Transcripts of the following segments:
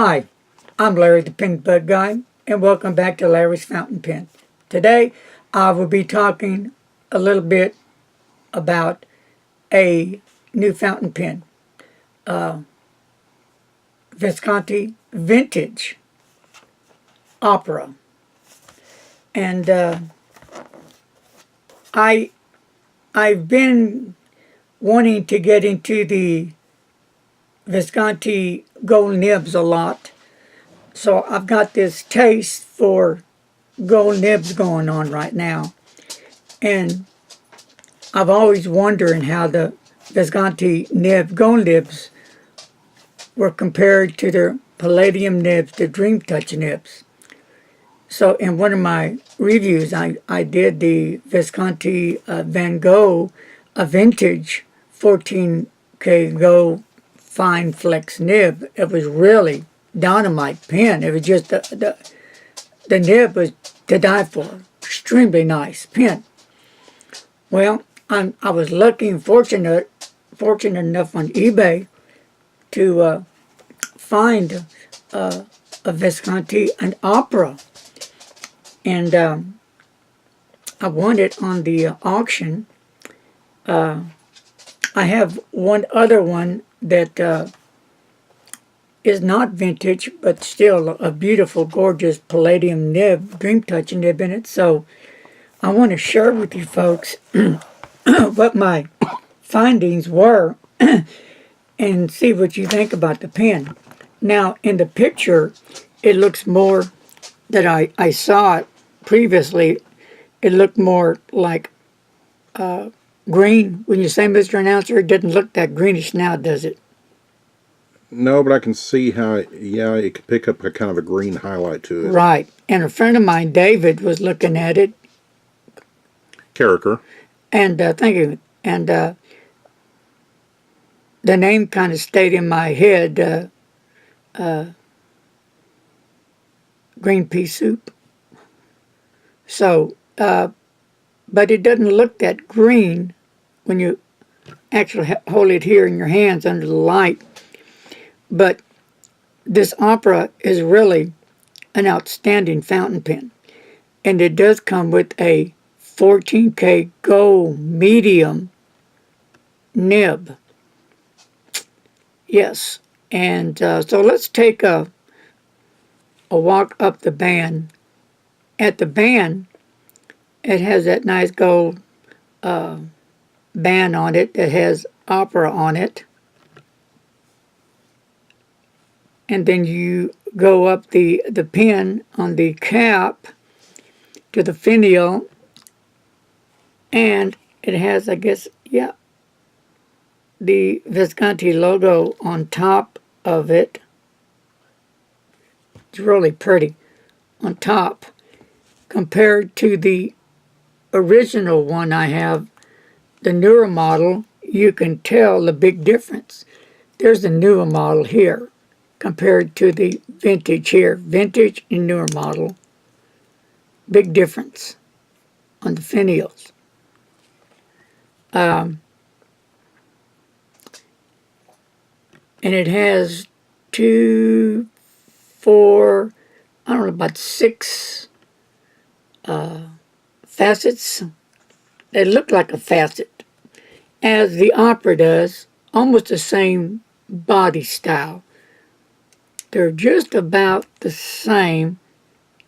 Hi, I'm Larry the Pen Bud Guy, and welcome back to Larry's Fountain Pen. Today, I will be talking a little bit about a new fountain pen, Visconti Vintage Opera. And I've been wanting to get into the Visconti gold nibs a lot. So I've got this taste for gold nibs going on right now. And I've always wondered how the Visconti gold nibs were compared to their palladium nibs, the Dream Touch nibs. So in one of my reviews, I did the Visconti Van Gogh, a vintage 14K Go fine flex nib. It was really dynamite pen. It was just the nib was to die for. Extremely nice pen. Well, I was lucky and fortunate enough on eBay to find a Visconti, an Opera, and I won it on the auction. I have one other one that is not vintage, but still a beautiful, gorgeous palladium nib, Dream Touch nib in it. So I want to share with you folks what my findings were and see what you think about the pen. Now, in the picture, it looks more that I saw it previously. It looked more like green. When you say, Mr. Announcer, it didn't look that greenish now, does it? No, but I can see how, it could pick up a kind of a green highlight to it. Right. And a friend of mine, David, was looking at it. Character. And thank you. And the name kind of stayed in my head. Green pea soup. So, but it doesn't look that green when you actually hold it here in your hands under the light. But this Opera is really an outstanding fountain pen. And it does come with a 14K Go medium nib. Yes. And so let's take a walk up the band. At the band, it has that nice gold band on it that has Opera on it. And then you go up the pin on the cap to the finial, and it has, I guess, the Visconti logo on top of it. It's really pretty on top. Compared to the original one I have, the newer model, you can tell the big difference. There's the newer model here compared to the vintage here. Vintage and newer model. Big difference on the finials. And it has 2, 4, I don't know, about 6 facets. They look like a facet, as the Opera does, almost the same body style. They're just about the same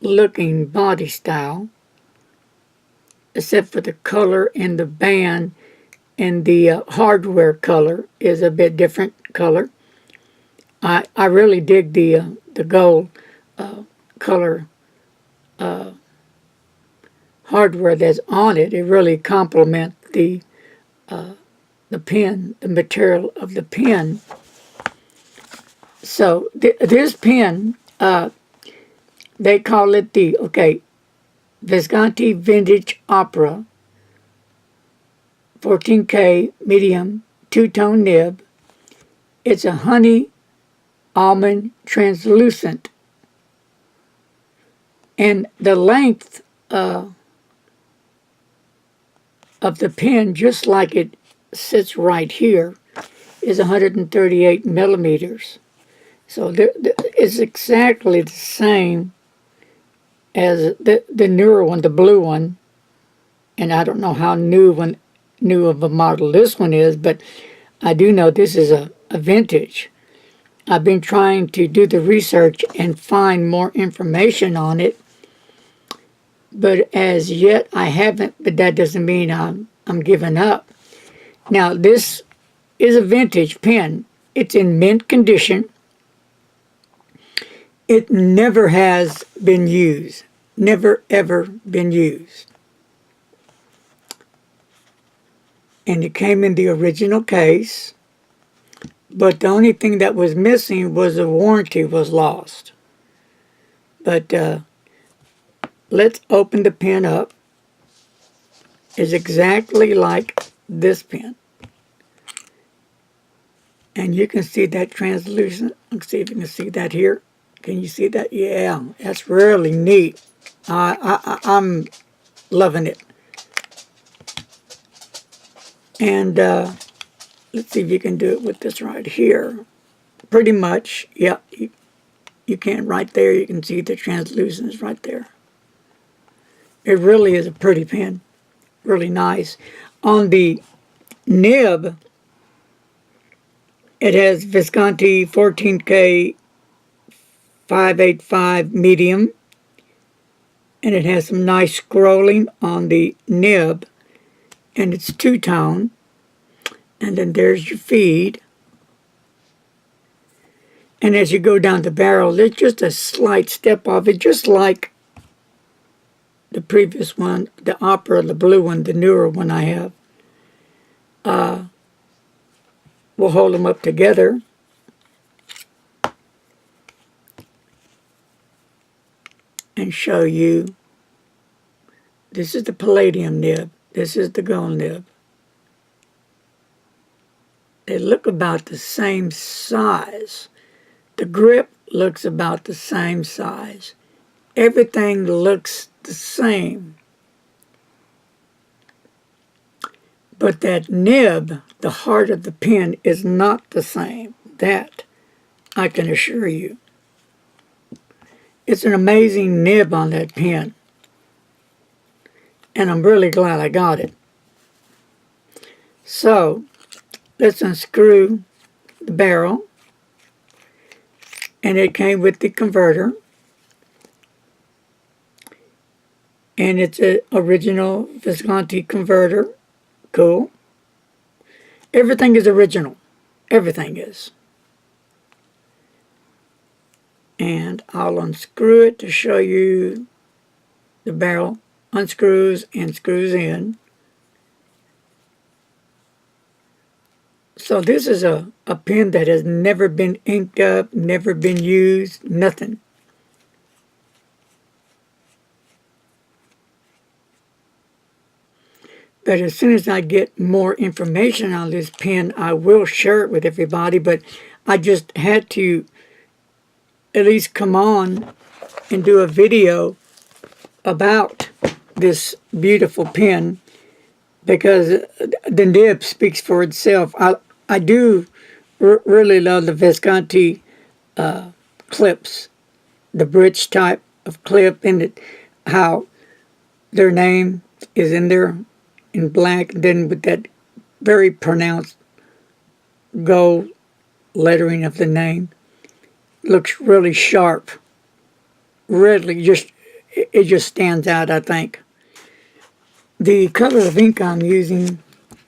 looking body style, except for the color and the band, and the hardware color is a bit different color. I really dig the gold color hardware that's on it. It really complements the pen, the material of the pen. So this pen, they call it the Visconti Vintage Opera 14K medium two-tone nib. It's a honey almond translucent, and the length of the pen, just like it sits right here, is 138 millimeters. So it's exactly the same as the newer one, the blue one. And I don't know how new of a model this one is, but I do know this is a vintage. I've been trying to do the research and find more information on it, but as yet I haven't, but that doesn't mean I'm giving up. Now, this is a vintage pen. It's in mint condition. It never has been used. Never, ever been used. And it came in the original case, but the only thing that was missing was the warranty was lost. But let's open the pen up. It's exactly like this pen. And you can see that translucent. Let's see if you can see that here. Can you see that? Yeah, that's really neat. I'm loving it. And let's see if you can do it with this right here. Pretty much, yeah, you can right there. You can see the translucence right there. It really is a pretty pen. Really nice. On the nib, it has Visconti 14K 585 medium. And it has some nice scrolling on the nib. And it's two-tone. And then there's your feed. And as you go down the barrel, there's just a slight step off it, just like the previous one, the Opera, the blue one, the newer one I have. We'll hold them up together. And show you. This is the palladium nib. This is the gold nib. They look about the same size. The grip looks about the same size. Everything looks the same. But that nib, the heart of the pen, is not the same. That I can assure you. It's an amazing nib on that pen. And I'm really glad I got it. So, let's unscrew the barrel. And it came with the converter. And it's an original Visconti converter. Cool. Everything is original. Everything is. And I'll unscrew it to show you the barrel unscrews and screws in. So this is a pen that has never been inked up, never been used, nothing. But as soon as I get more information on this pen, I will share it with everybody. But I just had to at least come on and do a video about this beautiful pen, because the nib speaks for itself. I do really love the Visconti clips, the bridge type of clip, and how their name is in there in black, and then with that very pronounced gold lettering of the name. Looks really sharp. Really, it just stands out, I think. The color of ink I'm using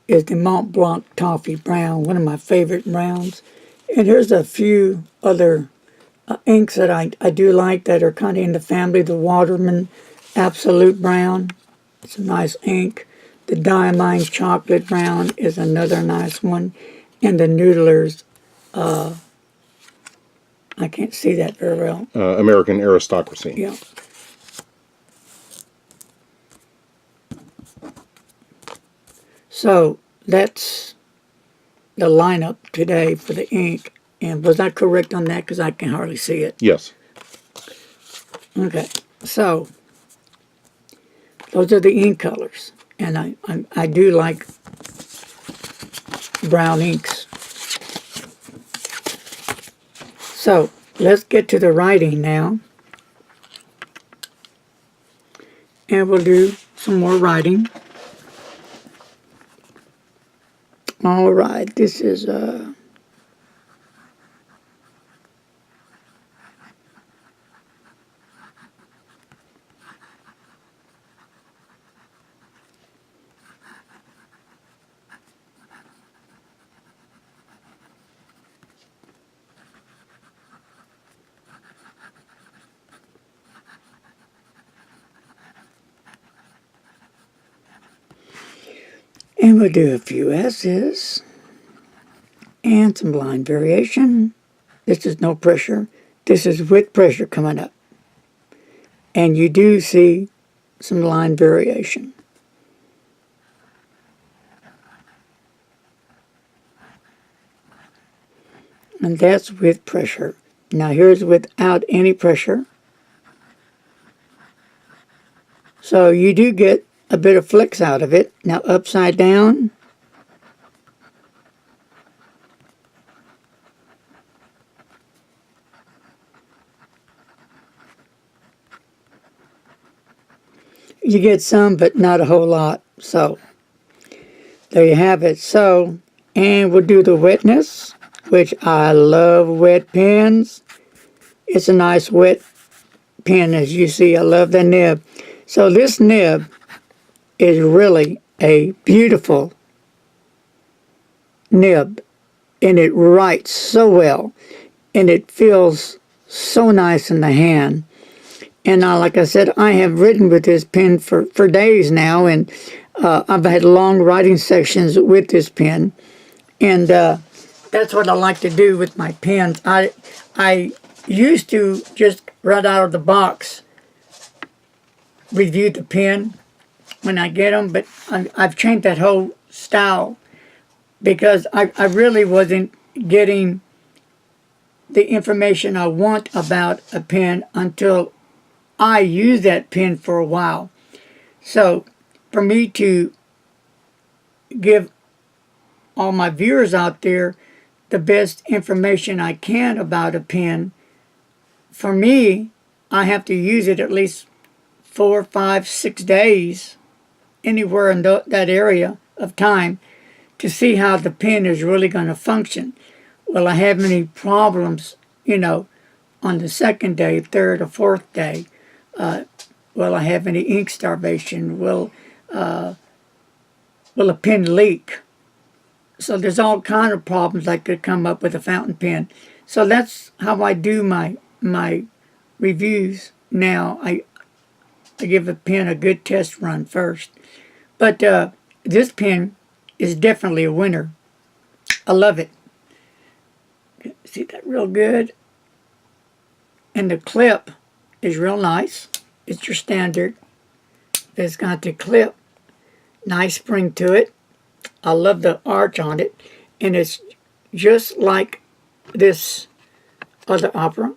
is the Mont Blanc Toffee Brown, one of my favorite browns. And here's a few other inks that I do like that are kind of in the family. The Waterman Absolute Brown, it's a nice ink. The Diamine Chocolate Brown is another nice one. And the Noodler's, I can't see that very well. American Aristocracy. Yeah. So that's the lineup today for the ink. And was I correct on that? Because I can hardly see it. Yes. Okay. So those are the ink colors. And I do like brown inks. So let's get to the writing now. And we'll do some more writing. All right, this is and we'll do a few S's and some line variation. This is no pressure. This is with pressure coming up. And you do see some line variation. And that's with pressure. Now here's without any pressure. So you do get a bit of flex out of it. Now upside down. You get some, but not a whole lot. So there you have it. So, and we'll do the wetness, which I love wet pens. It's a nice wet pen, as you see. I love the nib. So this nib is really a beautiful nib, and it writes so well, and it feels so nice in the hand. And like I said, I have written with this pen for days now, and I've had long writing sections with this pen, and that's what I like to do with my pens. I used to just right out of the box review the pen when I get them, but I've changed that whole style because I really wasn't getting the information I want about a pen until I use that pen for a while. So for me to give all my viewers out there the best information I can about a pen, for me, I have to use it at least 4, 5, 6 days, anywhere in that area of time, to see how the pen is really going to function. Will I have any problems, on the second day, third, or fourth day? Will I have any ink starvation? Will a pen leak? So there's all kind of problems that could come up with a fountain pen. So that's how I do my reviews now. I give a pen a good test run first. But this pen is definitely a winner. I love it. See that real good? And the clip is real nice. It's your standard Visconti clip. Nice spring to it. I love the arch on it. And it's just like this other Opera.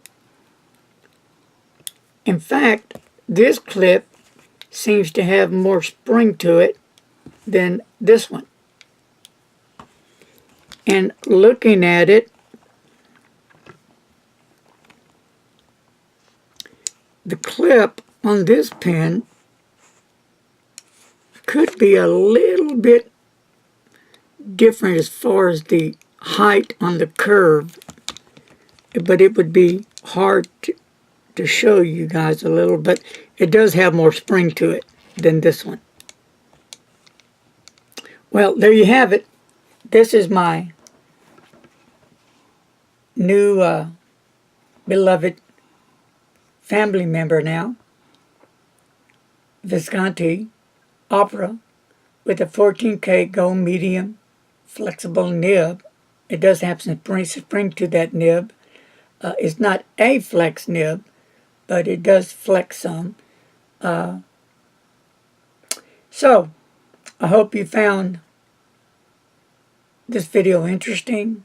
In fact, this clip seems to have more spring to it than this one. And looking at it, the clip on this pen could be a little bit different as far as the height on the curve, but it would be hard to show you guys a little, but it does have more spring to it than this one. Well, there you have it. This is my new beloved family member now, Visconti Opera, with a 14K gold medium flexible nib. It does have some spring to that nib. It's not a flex nib, but it does flex some. So, I hope you found this video interesting.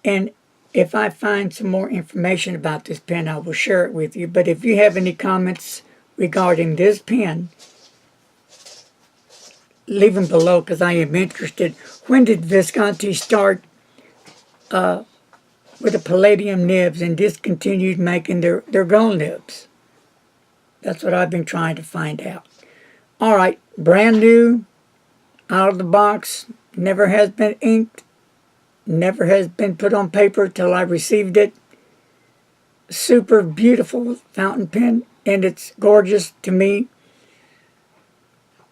And if I find some more information about this pen, I will share it with you. But if you have any comments regarding this pen, leave them below, because I am interested. When did Visconti start with the palladium nibs and discontinued making their gold nibs. That's what I've been trying to find out. All right, brand new, out of the box, never has been inked, never has been put on paper till I received it. Super beautiful fountain pen, and it's gorgeous to me.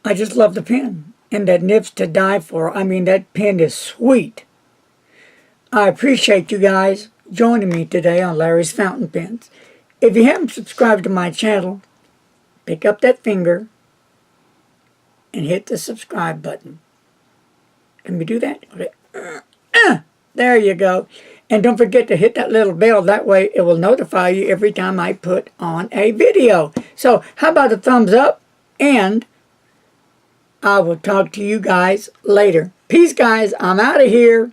I just love the pen, and that nib's to die for. I mean, that pen is sweet. I appreciate you guys joining me today on Larry's Fountain Pens. If you haven't subscribed to my channel, pick up that finger and hit the subscribe button. Can we do that? Okay. There you go. And don't forget to hit that little bell. That way it will notify you every time I put on a video. So how about a thumbs up? And I will talk to you guys later. Peace, guys. I'm out of here.